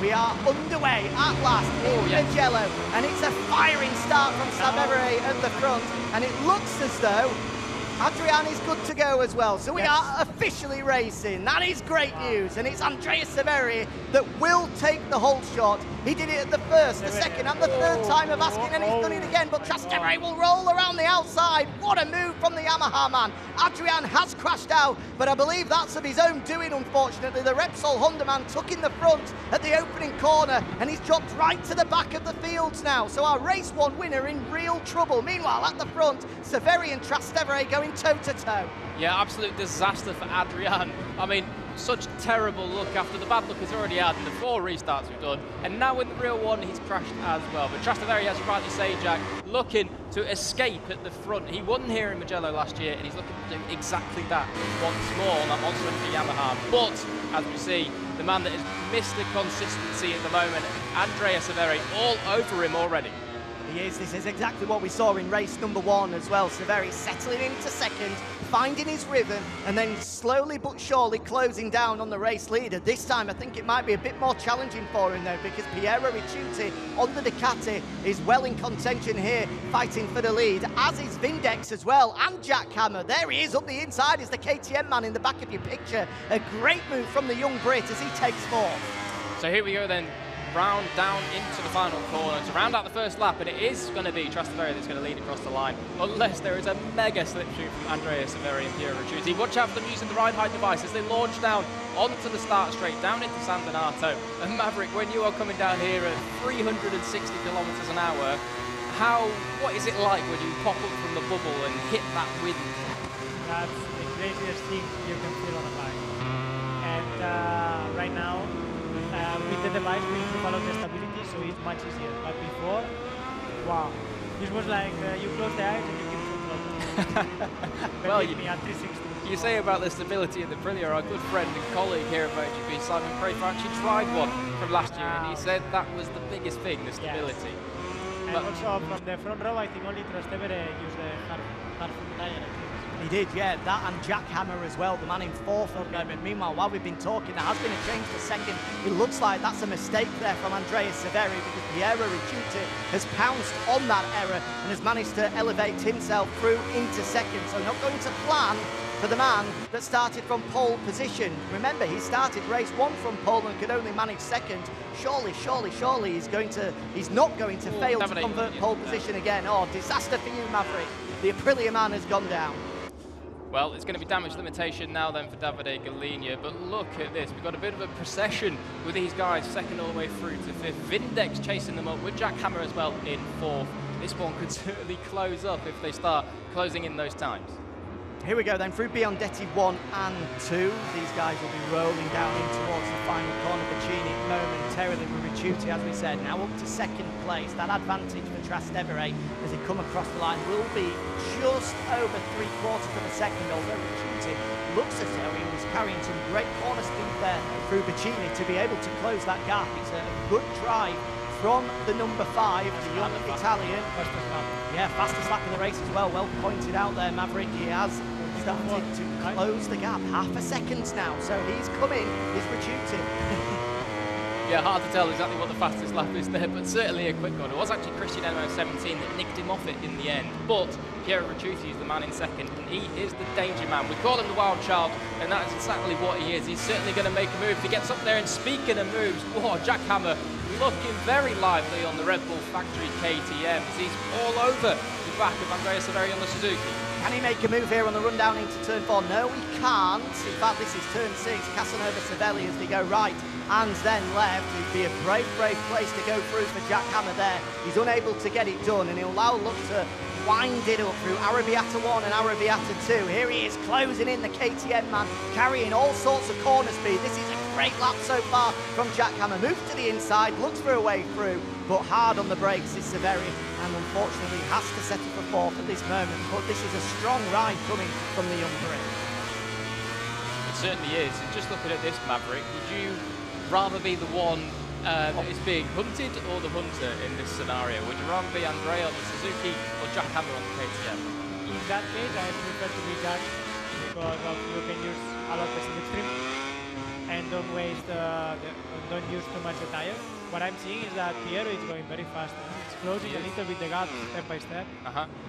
We are underway at last in Mugello, and it's a firing start from Saveri at the front, and it looks as though Adrian is good to go as well. So we are officially racing. That is great news, and it's Andrea Saveri that will take the whole shot. He did it at the first, the second, and the third time of asking, and he's done it again, but Trastevere will roll around the outside. What a move from the Yamaha man. Adrian has crashed out, but I believe that's of his own doing, unfortunately. The Repsol Honda man took in the front at the opening corner, and he's dropped right to the back of the fields now. So our race one winner in real trouble. Meanwhile, at the front, Saveri and Trastevere going toe-to-toe. Yeah, absolute disaster for Adrian. I mean, such terrible luck after the bad luck he's already had in the 4 restarts we've done, and now in the real one he's crashed as well. But Trastevere, as you rightly say, Jack, looking to escape at the front. He won here in Mugello last year, and he's looking to do exactly that once more on that monster for Yamaha. But as we see, the man that has missed the consistency at the moment, Andrea Saveri, all over him already. He is. This is exactly what we saw in race number 1 as well. Saveri settling into second, finding his rhythm, and then slowly but surely closing down on the race leader. This time, I think it might be a bit more challenging for him, though, because Piero Ricciuti on the Ducati is well in contention here, fighting for the lead, as is Vindex as well, and Jack Hammer. There he is up the inside, is the KTM man in the back of your picture. A great move from the young Brit as he takes 4th. So here we go then. Round down into the final corner to round out the first lap, and it is going to be Trastevere that's going to lead across the line, unless there is a mega slipstream from Andrea Saveri and Piero Ricciuti. Watch out for them using the ride height device as they launch down onto the start straight, down into San Donato. And Maverick, when you are coming down here at 360 kilometers an hour, what is it like when you pop up from the bubble and hit that wind? That's the craziest thing you can feel on a bike. And right now, with the device, we need to follow the stability, so it's much easier. But before, wow, this was like you close the eyes and you can control. Well, me at 360. You say about the stability in the Aprilia. Our good friend and colleague here at MotoGP, Simon Prather, actually tried one from last year, and he said that was the biggest thing, the stability. Yes. And also from the front row, I think only Trastevere used the hard tire. He did, yeah, that and Jack Hammer as well, the man in 4th at the moment. Meanwhile, while we've been talking, there has been a change for second. It looks like that's a mistake there from Andrea Saveri, because Piero Ricciuti has pounced on that error and has managed to elevate himself through into second. So not going to plan for the man that started from pole position. Remember, he started race 1 from pole and could only manage second. Surely he's not going to fail to convert pole position again. Oh, disaster for you, Maverick. The Aprilia man has gone down. Well, it's going to be damage limitation now then for Davide Galligna, but look at this. We've got a bit of a procession with these guys second all the way through to 5th. Vindex chasing them up with Jack Hammer as well in 4th. This one could certainly close up if they start closing in those times. Here we go then, through Biondetti 1 and 2. These guys will be rolling down in towards the final corner. Bacchini momentarily with Ricciuti, as we said, now up to second place. That advantage for Trastevere as he come across the line will be just over 3/4 of a second, although Ricciuti looks as though he was carrying some great corner speed there through Bacchini to be able to close that gap. It's a good drive from the number 5, the young Italian. Yeah, fastest lap in the race as well. Well pointed out there, Maverick. He has started to close the gap. Half a second now, so he's coming. He's Ricciuti. Yeah, hard to tell exactly what the fastest lap is there, but certainly a quick one. It was actually Christian MO17 that nicked him off it in the end, but Piero Ricciuti is the man in second, and he is the danger man. We call him the wild child, and that is exactly what he is. He's certainly going to make a move. If he gets up there, and speaking of moves, whoa, Jack Hammer looking very lively on the Red Bull factory KTM. He's all over the back of Andrea Saveri on the Suzuki. Can he make a move here on the run down into turn 4? No, he can't. In fact, this is turn 6. Casanova Savelli as they go right and then left. It'd be a brave place to go through for Jack Hammer there. He's unable to get it done, and he'll allow luck to wind it up through Arrabbiata 1 and Arrabbiata 2. Here he is closing in, the KTM man, carrying all sorts of corner speed. This is a great lap so far from Jack Hammer. Moves to the inside, looks for a way through, but hard on the brakes is Saveri, and unfortunately has to settle for 4th at this moment. But this is a strong ride coming from the young Brit. It certainly is. And just looking at this, Maverick, would you rather be the one that is being hunted or the hunter in this scenario? Would you rather be Andrea on the Suzuki or Jack Hammer on the KTM? In that case, I prefer to be Jack, because you can use a lot of slipstream. and don't waste, don't use too much the tire. What I'm seeing is that Piero is going very fast. It's closing a little bit the gap step by step.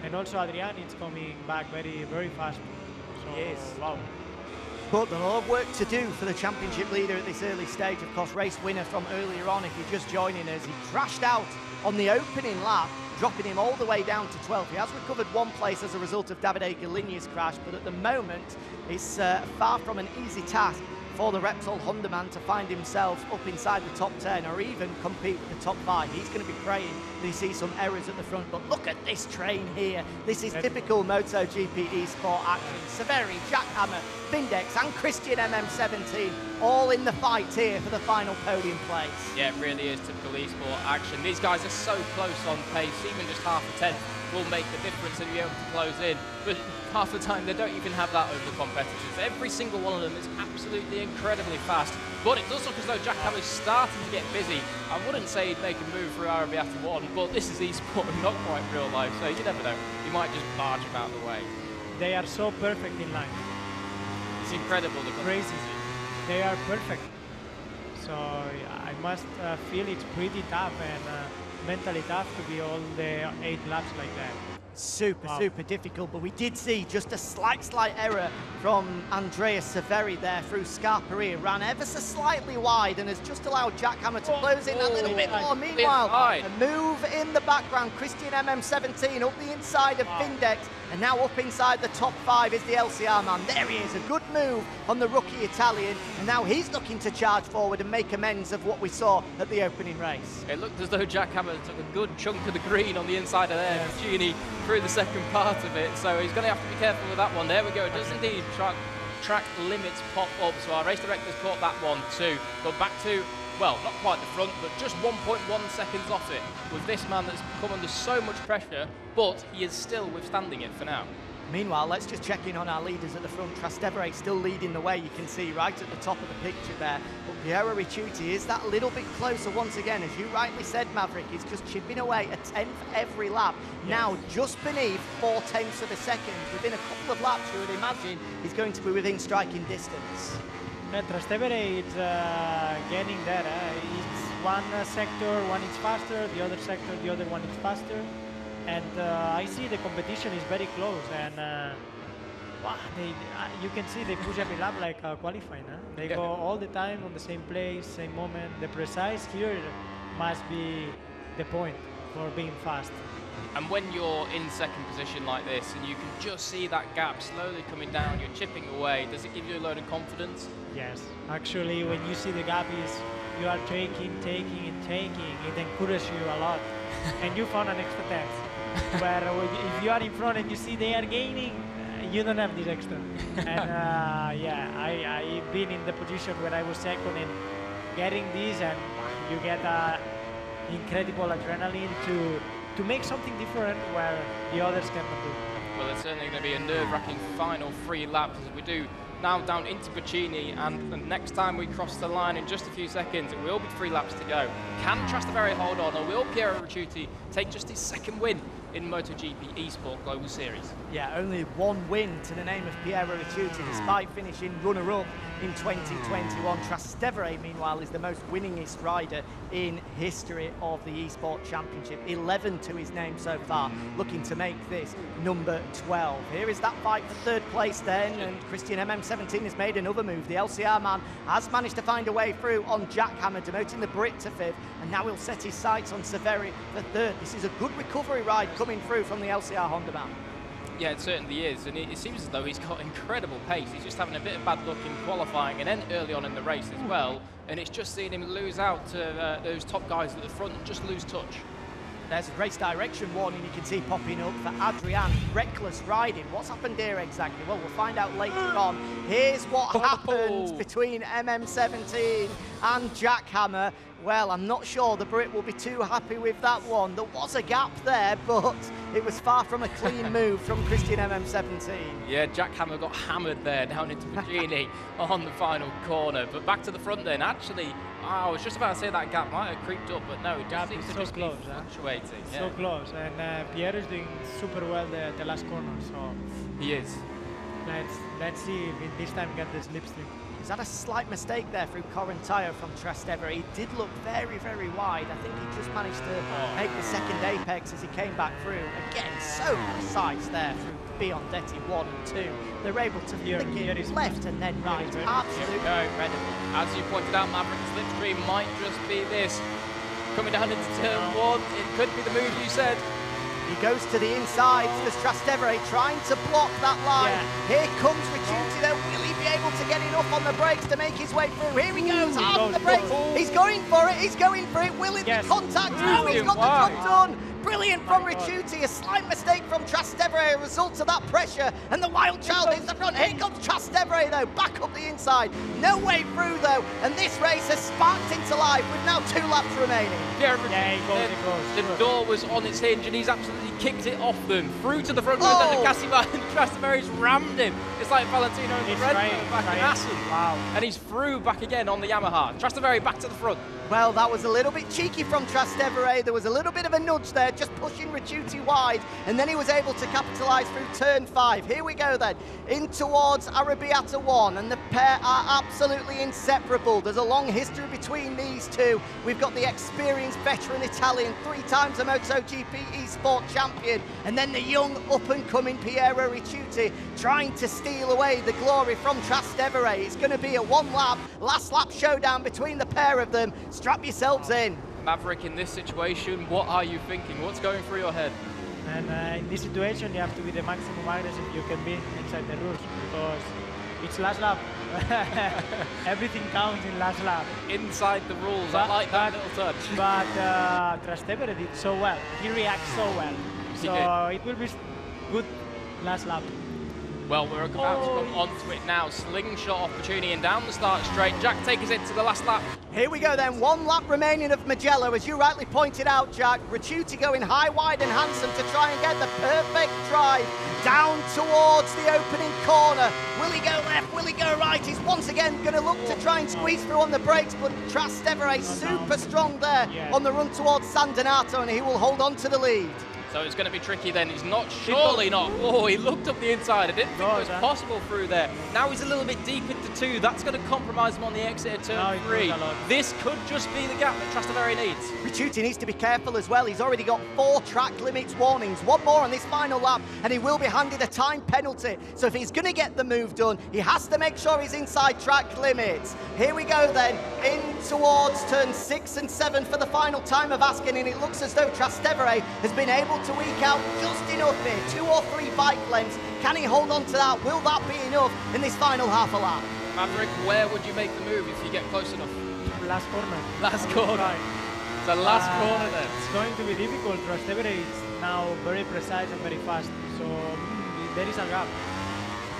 And also Adrian is coming back very fast. So, wow. But there's a lot of work to do for the championship leader at this early stage. Of course, race winner from earlier on, if you're just joining us, he crashed out on the opening lap, dropping him all the way down to 12th. He has recovered one place as a result of Davide Galigna's crash, but at the moment, it's far from an easy task for the Repsol Honda man to find himself up inside the top 10 or even compete with the top 5. He's going to be praying that he sees some errors at the front, but look at this train here. This is typical MotoGP eSport action. Severi, Jackhammer, Vindex and Christian MM17 all in the fight here for the final podium place. Yeah, it really is typical eSport action. These guys are so close on pace, even just half a tenth will make the difference and be able to close in. But half the time they don't even have that over the competitors. Every single one of them is absolutely incredibly fast. But it does look as though Jackhammer's starting to get busy. I wouldn't say he'd make a move through Arabiata 1, but this is eSport, not quite real life, so you never know. You might just barge him out of the way. They are so perfect in line. It's incredible. Crazy. They are perfect. So I must feel it's pretty tough and mentally tough to be all the 8 laps like that. Super difficult, but we did see just a slight error from Andrea Severi there through Scarperia. Ran ever so slightly wide and has just allowed Jackhammer to close in a little bit more. Meanwhile, a move in the background. Christian MM17 up the inside of Vindex, and now up inside the top 5 is the LCR man. There he is, a good move on the rookie Italian, and now he's looking to charge forward and make amends of what we saw at the opening race. It looked as though Jackhammer took a good chunk of the green on the inside of there. Gini through the second part of it, so he's going to have to be careful with that one. There we go, it does indeed track limits pop up, so our race director's caught that one too. But back to, well, not quite the front, but just 1.1 seconds off it with this man that's come under so much pressure, but he is still withstanding it for now. Meanwhile, let's just check in on our leaders at the front. Trastevere still leading the way, you can see right at the top of the picture there. But Piero Ricciuti is that little bit closer once again. As you rightly said, Maverick, he's just chipping away a tenth every lap. Yes. Now just beneath 0.4 of a second. Within a couple of laps, you would imagine he's going to be within striking distance. Trastevere is getting there. It's one sector, one is faster, the other sector, the other one is faster. And I see the competition is very close, and wow, you can see they push every lap like qualifying. Huh? They go all the time on the same place, same moment. The precise here must be the point for being fast. And when you're in second position like this, and you can just see that gap slowly coming down, you're chipping away, does it give you a load of confidence? Yes, actually when you see the gap is, you are taking, it encourages you a lot. And you found an extra tenth. Where if you are in front and you see they are gaining, you don't have this extra. And yeah, I've been in the position where I was second and getting this, and you get incredible adrenaline to make something different where the others cannot do. Well, it's certainly going to be a nerve-wracking final 3 laps as we do now down into Buccini, and the next time we cross the line in just a few seconds, it will be 3 laps to go. Can Trastevere hold on, or will Piero Ricciuti take just his second win in MotoGP eSport Global Series? Yeah, only 1 win to the name of Piero Ricciuti, despite finishing runner-up in 2021. Trastevere, meanwhile, is the most winningest rider in history of the eSport Championship. 11 to his name so far, looking to make this number 12. Here is that fight for 3rd place then, and Christian MM17 has made another move. The LCR man has managed to find a way through on Jackhammer, demoting the Brit to 5th, and now he'll set his sights on Severi for 3rd. This is a good recovery ride coming through from the LCR Honda man. Yeah, it certainly is, and it seems as though he's got incredible pace. He's just having a bit of bad luck in qualifying and then early on in the race as well, and it's just seeing him lose out to those top guys at the front and just lose touch. There's a race direction warning you can see popping up for Adrian. Reckless riding. What's happened here exactly? Well, we'll find out later on. Here's what happened between MM17 and Jackhammer. Well, I'm not sure the Brit will be too happy with that one. There was a gap there, but it was far from a clean move from Christian MM17. Yeah, Jackhammer got hammered there down into Buccini on the final corner. But back to the front then. Actually, I was just about to say that gap might have creeped up, but no, it just seems to just be fluctuating. So close, and Pierre is doing super well the last corner, so... He is. Let's see if this time get the slipstream. He's had a slight mistake there through Correntino from Trastevere. He did look very, very wide. I think he just managed to make the second apex as he came back through. Again, so precise there through Biondetti 1 and 2. They're able to flick it left and then right. Absolutely incredible. As you pointed out, Maverick's slipstream might just be this. Coming down into turn 1, it could be the move you said. He goes to the inside, there's Trastevere trying to block that line. Here comes Ricciuti though, will he be able to get enough on the brakes to make his way through? Here he goes, hard on the brakes, he's going for it, will it be contact? No, he's got the job done! Brilliant from Ricciuti, a slight mistake from Trastevere, a result of that pressure, and the wild child is the front. Here comes Trastevere though, back up the inside, no way through though, and this race has sparked into life with now 2 laps remaining. The door was on its hinge and he's absolutely kicked it off them, through to the front row, and Trastevere's rammed him. It's like Valentino and the Red Bull back in Assen. Wow. And he's through back again on the Yamaha. Trastevere back to the front. Well, that was a little bit cheeky from Trastevere. There was a little bit of a nudge there, just pushing Ricciuti wide, and then he was able to capitalise through turn 5. Here we go then, in towards Arrabbiata 1, and the pair are absolutely inseparable. There's a long history between these two. We've got the experienced veteran Italian, 3 times a MotoGP eSport champion, and then the young up-and-coming Piero Ricciuti trying to steal away the glory from Trastevere. It's going to be a last lap showdown between the pair of them. Strap yourselves in. Maverick, in this situation, what are you thinking? What's going through your head? And in this situation, you have to be the maximum aggressive you can be inside the rules, because it's last lap. Everything counts in last lap. Inside the rules, I like that little touch. But Trastevere did so well. He reacts so well. So it will be good last lap. Well, we're about to come onto it now. Slingshot opportunity and down the start straight. Jack takes it to the last lap. Here we go then, 1 lap remaining of Mugello, as you rightly pointed out, Jack. Ricciuti going high, wide and handsome to try and get the perfect drive down towards the opening corner. Will he go left? Will he go right? He's once again going to look to try and squeeze through on the brakes, but Trastevere super strong there on the run towards San Donato, and he will hold on to the lead. So it's going to be tricky then. He's not, surely not. Oh, he looked up the inside. I didn't think it was possible through there. Now he's a little bit deep into 2. That's going to compromise him on the exit of turn 3. This could just be the gap that Trastevere needs. Ricciuti needs to be careful as well. He's already got 4 track limits warnings. 1 more on this final lap, and he will be handed a time penalty. So if he's going to get the move done, he has to make sure he's inside track limits. Here we go then, in towards turn 6 and 7 for the final time of Asken, and it looks as though Trastevere has been able to eke out just enough here, 2 or 3 bike lengths. Can he hold on to that? Will that be enough in this final half a lap? Maverick, where would you make the move if you get close enough? Last corner. Last corner. It's the last corner then. It's going to be difficult. Trastevere is now very precise and very fast, so there is a gap.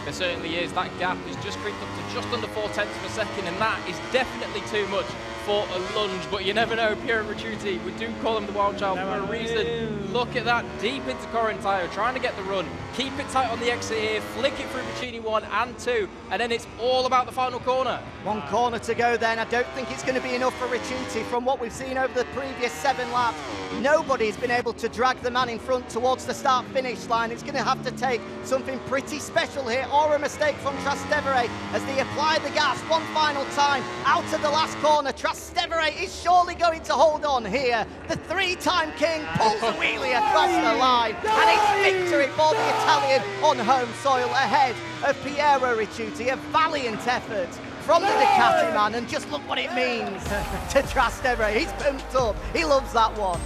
There certainly is. That gap is just creeped up to just under 0.4 of a second, and that is definitely too much for a lunge, but you never know. Piero Ricciuti, we do call him the wild child for a reason. Look at that, deep into Correntino, trying to get the run. Keep it tight on the exit here, flick it through Muccini 1 and 2, and then it's all about the final corner. 1 corner to go then. I don't think it's going to be enough for Ricciuti from what we've seen over the previous 7 laps. Nobody's been able to drag the man in front towards the start-finish line. It's going to have to take something pretty special here, or a mistake from Trastevere as they apply the gas 1 final time out of the last corner. Trastevere is surely going to hold on here. The 3-time king pulls a wheelie across the line, and it's victory for the Italian on home soil ahead of Piero Ricciuti. A valiant effort from the Ducati man, and just look what it means to Trastevere. He's pumped up. He loves that one.